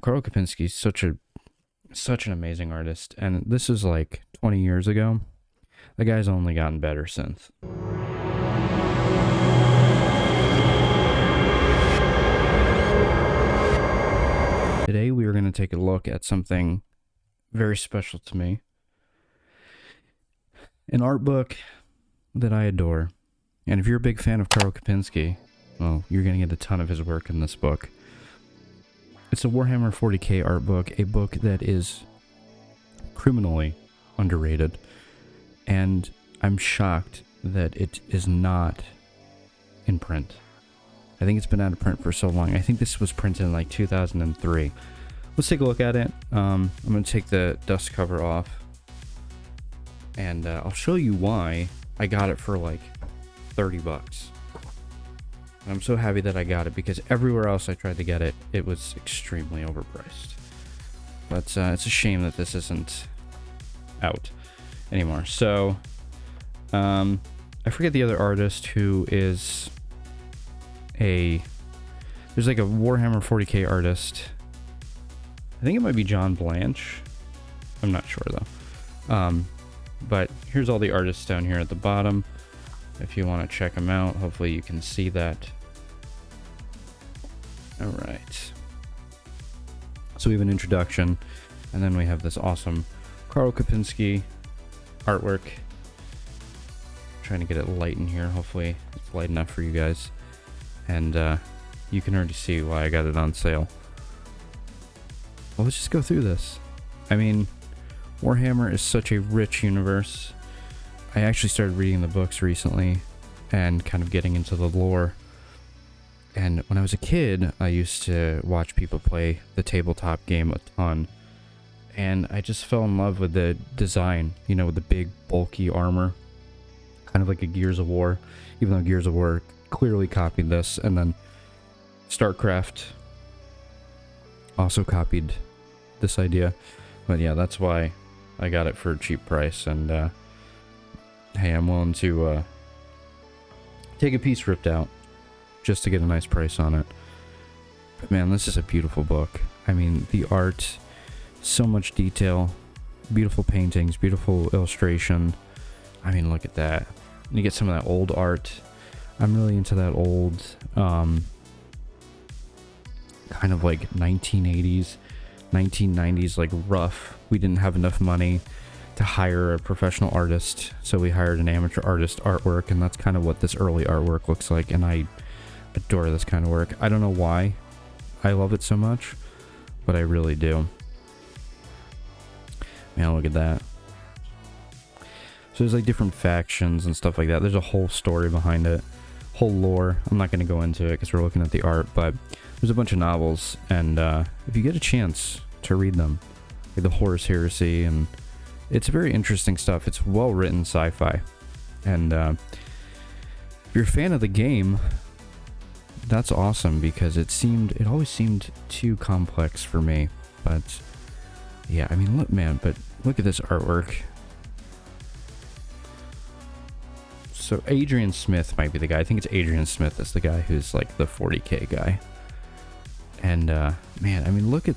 Karl Kopinski's such an amazing artist, and this is like 20 years ago. The guy's only gotten better since. Today we are going to take a look at something very special to me. An art book that I adore. And if you're a big fan of Karl Kopinski, well, you're going to get a ton of his work in this book. It's a Warhammer 40k art book, a book that is criminally underrated. And I'm shocked that it is not in print. I think it's been out of print for so long. I think this was printed in like 2003. Let's take a look at it. I'm going to take the dust cover off. And I'll show you why I got it for like 30 bucks. And I'm so happy that I got it because everywhere else I tried to get it, it was extremely overpriced. But it's a shame that this isn't out anymore. So, I forget the other artist who is there's like a Warhammer 40k artist. I think it might be John Blanche. I'm not sure though. But here's all the artists down here at the bottom. If you want to check them out, hopefully you can see that. All right. So we have an introduction, and then we have this awesome Karl Kopinski artwork. Trying to get it light in here. Hopefully it's light enough for you guys. And you can already see why I got it on sale. Well, let's just go through this. I mean, Warhammer is such a rich universe. I actually started reading the books recently and kind of getting into the lore. And when I was a kid, I used to watch people play the tabletop game a ton. And I just fell in love with the design, you know, with the big, bulky armor. Kind of like a Gears of War, even though Gears of War clearly copied this. And then StarCraft also copied this idea. But yeah, that's why I got it for a cheap price. And hey, I'm willing to take a piece ripped out just to get a nice price on it. But man, this is a beautiful book. I mean, the art, so much detail, beautiful paintings, beautiful illustration. I mean, look at that. You get some of that old art. I'm really into that old kind of like 1980s, 1990s, like rough. We didn't have enough money to hire a professional artist, so we hired an amateur artist artwork, and that's kind of what this early artwork looks like, and I adore this kind of work. I don't know why I love it so much, but I really do. Man, look at that. So there's like different factions and stuff like that. There's a whole story behind it, whole lore. I'm not going to go into it because we're looking at the art, but there's a bunch of novels, and if you get a chance to read them, like the Horus Heresy, and it's very interesting stuff. It's well written sci-fi, and if you're a fan of the game, that's awesome because it always seemed too complex for me. But yeah, I mean, look, man, but look at this artwork. So Adrian Smith might be the guy. I think it's Adrian Smith is the guy who's like the 40k guy. And man, I mean, look at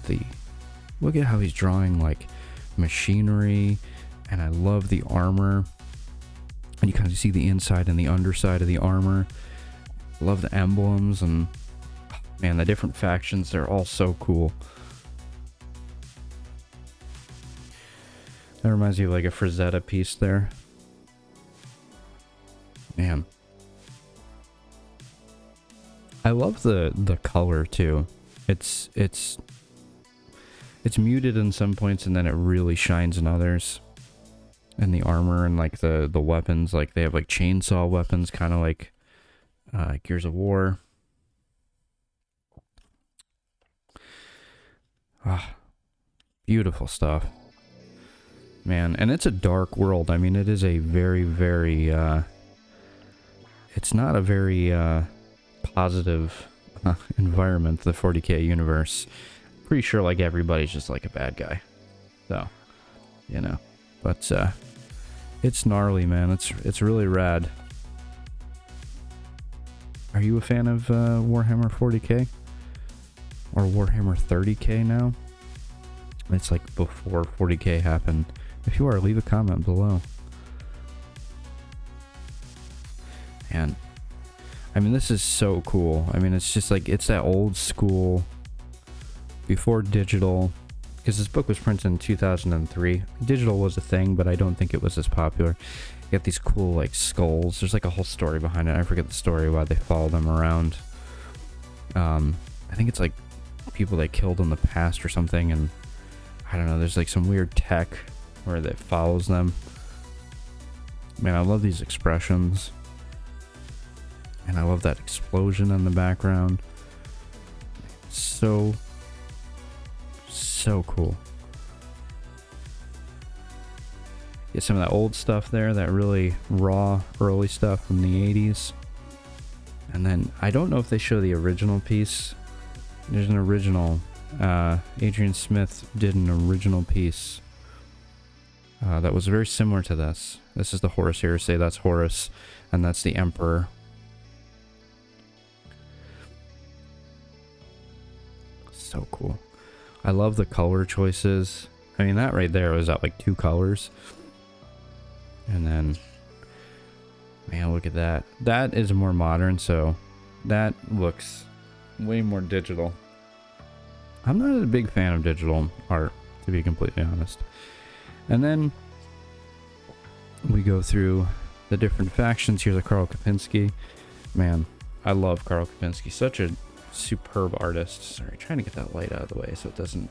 how he's drawing like machinery, and I love the armor. And you kind of see the inside and the underside of the armor. Love the emblems, and man, the different factions, they're all so cool. That reminds me of like a Frazetta piece there. Man. I love the color too. It's muted in some points, and then it really shines in others. And the armor and like the weapons, like they have like chainsaw weapons, kind of like Gears of War. Ah, beautiful stuff, man. And it's a dark world. I mean, it is a very, very it's not a very positive environment, the 40k universe. Pretty sure like everybody's just like a bad guy, so you know. But it's gnarly, man. It's really rad. Are you a fan of Warhammer 40k? or Warhammer 40k now. It's like before 40k happened. If you are, leave a comment below. And I mean, this is so cool. I mean, it's just like, it's that old school, before digital, because this book was printed in 2003. Digital was a thing, but I don't think it was as popular. You get these cool like skulls. There's like a whole story behind it. I forget the story, why they follow them around. I think it's like people they killed in the past or something, and I don't know, there's like some weird tech where that follows them. Man, I love these expressions. And I love that explosion in the background. So cool. Get some of that old stuff there, that really raw early stuff from the 80s. And then I don't know if they show the original piece. There's an original. Adrian Smith did an original piece that was very similar to this. This is the Horus Heresy. That's Horus, and that's the Emperor. So cool. I love the color choices. I mean, that right there was at like 2 colors. And then, man, look at that. That is more modern, so that looks way more digital. I'm not a big fan of digital art, to be completely honest. And then we go through the different factions. Here's a Karl Kopinski. Man, I love Karl Kopinski. Such a superb artist. Sorry, trying to get that light out of the way so it doesn't...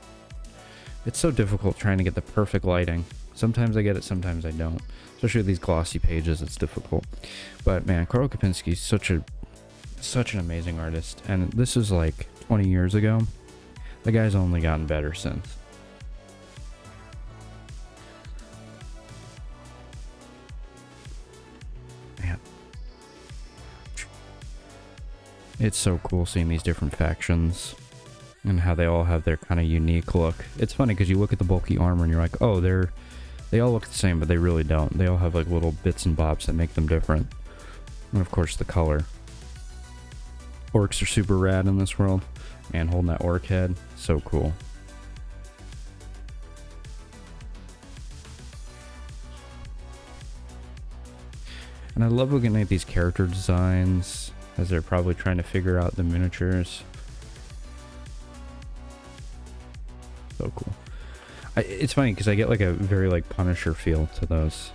It's so difficult trying to get the perfect lighting. Sometimes I get it, sometimes I don't. Especially with these glossy pages, it's difficult. But man, Karl Kopinski is such an amazing artist. And this is like 20 years ago. The guy's only gotten better since. Man. It's so cool seeing these different factions and how they all have their kind of unique look. It's funny because you look at the bulky armor and you're like, oh, they all look the same, but they really don't. They all have like little bits and bobs that make them different. And of course the color. Orcs are super rad in this world. And holding that orc head, so cool. And I love looking at these character designs as they're probably trying to figure out the miniatures. So cool. It's funny because I get like a very like Punisher feel to those.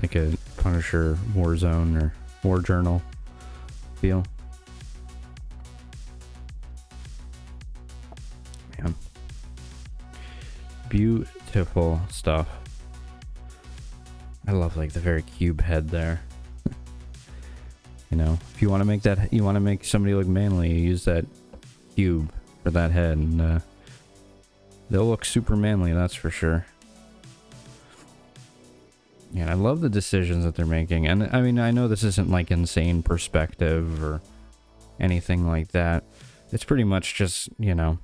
Like a Punisher Warzone or War Journal feel. Man. Beautiful stuff. I love like the very cube head there. You know, if you want to make that, you want to make somebody look manly, you use that cube for that head, and they'll look super manly, that's for sure. Yeah, I love the decisions that they're making, and I mean, I know this isn't like insane perspective or anything like that. It's pretty much just, you know,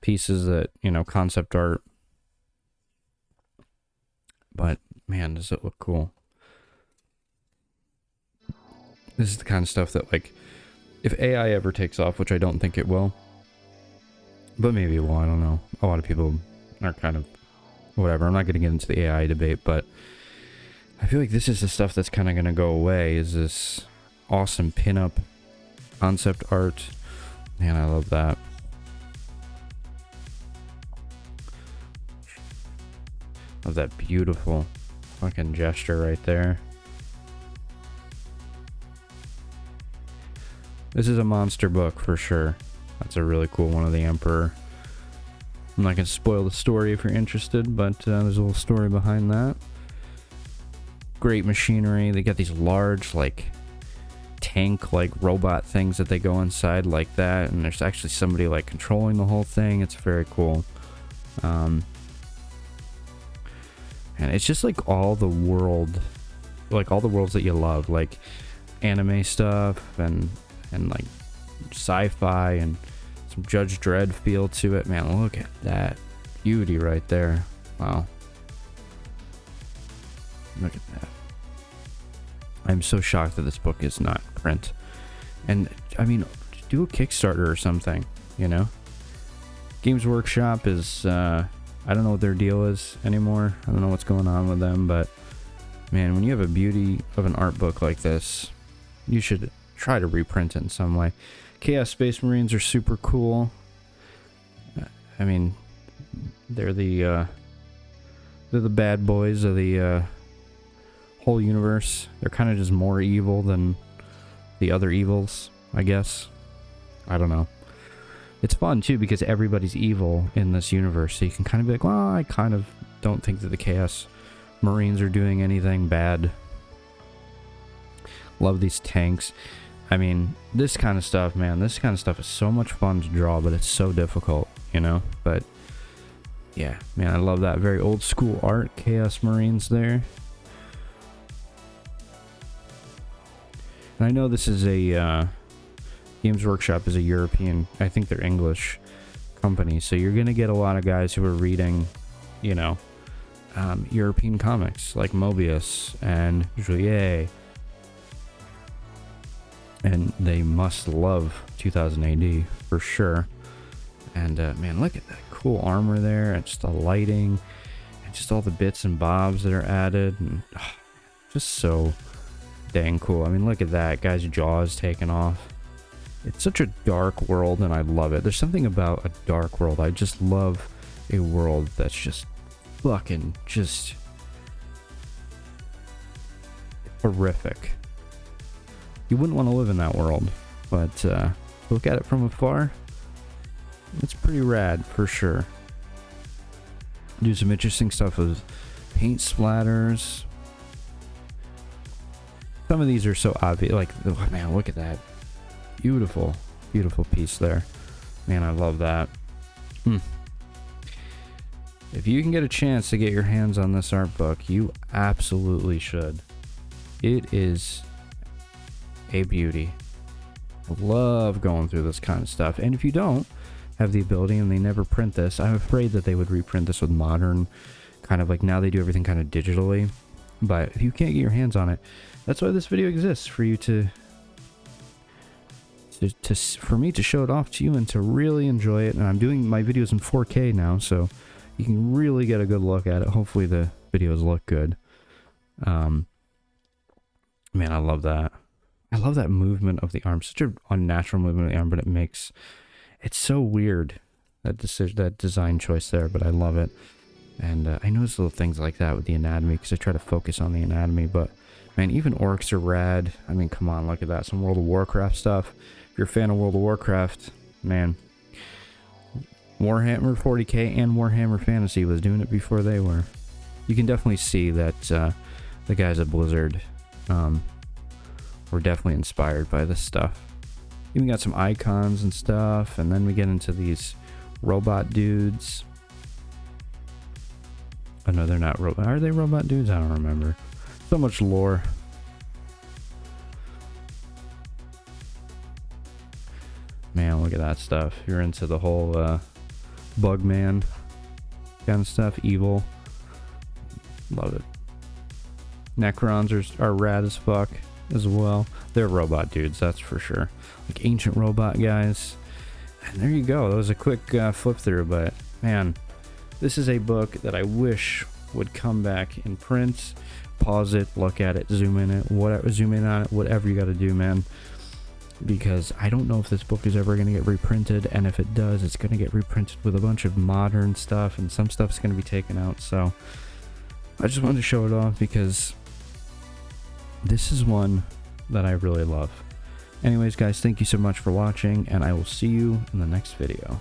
pieces that, you know, concept art. But man, does it look cool. This is the kind of stuff that, like, if AI ever takes off, which I don't think it will, but maybe it will, I don't know. A lot of people are kind of whatever. I'm not going to get into the AI debate, but I feel like this is the stuff that's kind of going to go away, is this awesome pinup concept art. Man, I love that. Love that beautiful fucking gesture right there. This is a monster book for sure. That's a really cool one of the Emperor. I'm not going to spoil the story if you're interested, but there's a little story behind that. Great machinery. They got these large, like, tank, like, robot things that they go inside like that, and there's actually somebody, like, controlling the whole thing. It's very cool. And it's just, like, all the world, like, all the worlds that you love, like, anime stuff, and like, sci-fi, and some Judge Dredd feel to it. Man, look at that beauty right there. Wow. Look at that. I'm so shocked that this book is not print. And, I mean, do a Kickstarter or something. you know? Games Workshop is, I don't know what their deal is anymore. I don't know what's going on with them, but man, when you have a beauty of an art book like this, you should try to reprint it in some way. Chaos Space Marines are super cool. I mean, they're the bad boys of the whole universe. They're kind of just more evil than the other evils, I guess. I don't know. It's fun too because everybody's evil in this universe, so you can kind of be like, well, I kind of don't think that the Chaos Marines are doing anything bad. Love these tanks. I mean, this kind of stuff, man, this kind of stuff is so much fun to draw, but it's so difficult, you know? But yeah, man, I love that. Very old school art, Chaos Marines there. And I know this is a, Games Workshop is a European, I think they're English company, so you're going to get a lot of guys who are reading, you know, European comics, like Mobius and Juillet. And they must love 2000 AD, for sure. And, man, look at that cool armor there, and just the lighting, and just all the bits and bobs that are added, and just so dang cool. I mean, look at that, guy's jaws taken off. It's such a dark world, and I love it. There's something about a dark world. I just love a world that's just fucking just horrific. You wouldn't want to live in that world, but look at it from afar, it's pretty rad for sure. Do some interesting stuff with paint splatters. Some of these are so obvious, like, oh, man, look at that. Beautiful, beautiful piece there. Man, I love that. If you can get a chance to get your hands on this art book, you absolutely should. It is a beauty. I love going through this kind of stuff. And if you don't have the ability and they never print this, I'm afraid that they would reprint this with modern, kind of like, now they do everything kind of digitally. But if you can't get your hands on it, that's why this video exists, for you for me to show it off to you and to really enjoy it. And I'm doing my videos in 4K now, so you can really get a good look at it. Hopefully the videos look good. Man, I love that. I love that movement of the arm. Such an unnatural movement of the arm, but it's so weird, that design choice there, but I love it. And I notice little things like that with the anatomy, because I try to focus on the anatomy. But man, even orcs are rad. I mean, come on, look at that. Some World of Warcraft stuff. If you're a fan of World of Warcraft, man, Warhammer 40k and Warhammer Fantasy was doing it before they were. You can definitely see that the guys at Blizzard were definitely inspired by this stuff. Even got some icons and stuff, and then we get into these robot dudes. Oh no, they're not robot. Are they robot dudes? I don't remember. So much lore. Man, look at that stuff. You're into the whole Bugman kind of stuff. Evil. Love it. Necrons are rad as fuck as well. They're robot dudes, that's for sure. Like ancient robot guys. And there you go. That was a quick flip through, but man, this is a book that I wish would come back in print. Pause it, look at it, zoom in on it, whatever you got to do, man. Because I don't know if this book is ever going to get reprinted, and if it does, it's going to get reprinted with a bunch of modern stuff, and some stuff's going to be taken out. So I just wanted to show it off because this is one that I really love. Anyways, guys, thank you so much for watching, and I will see you in the next video.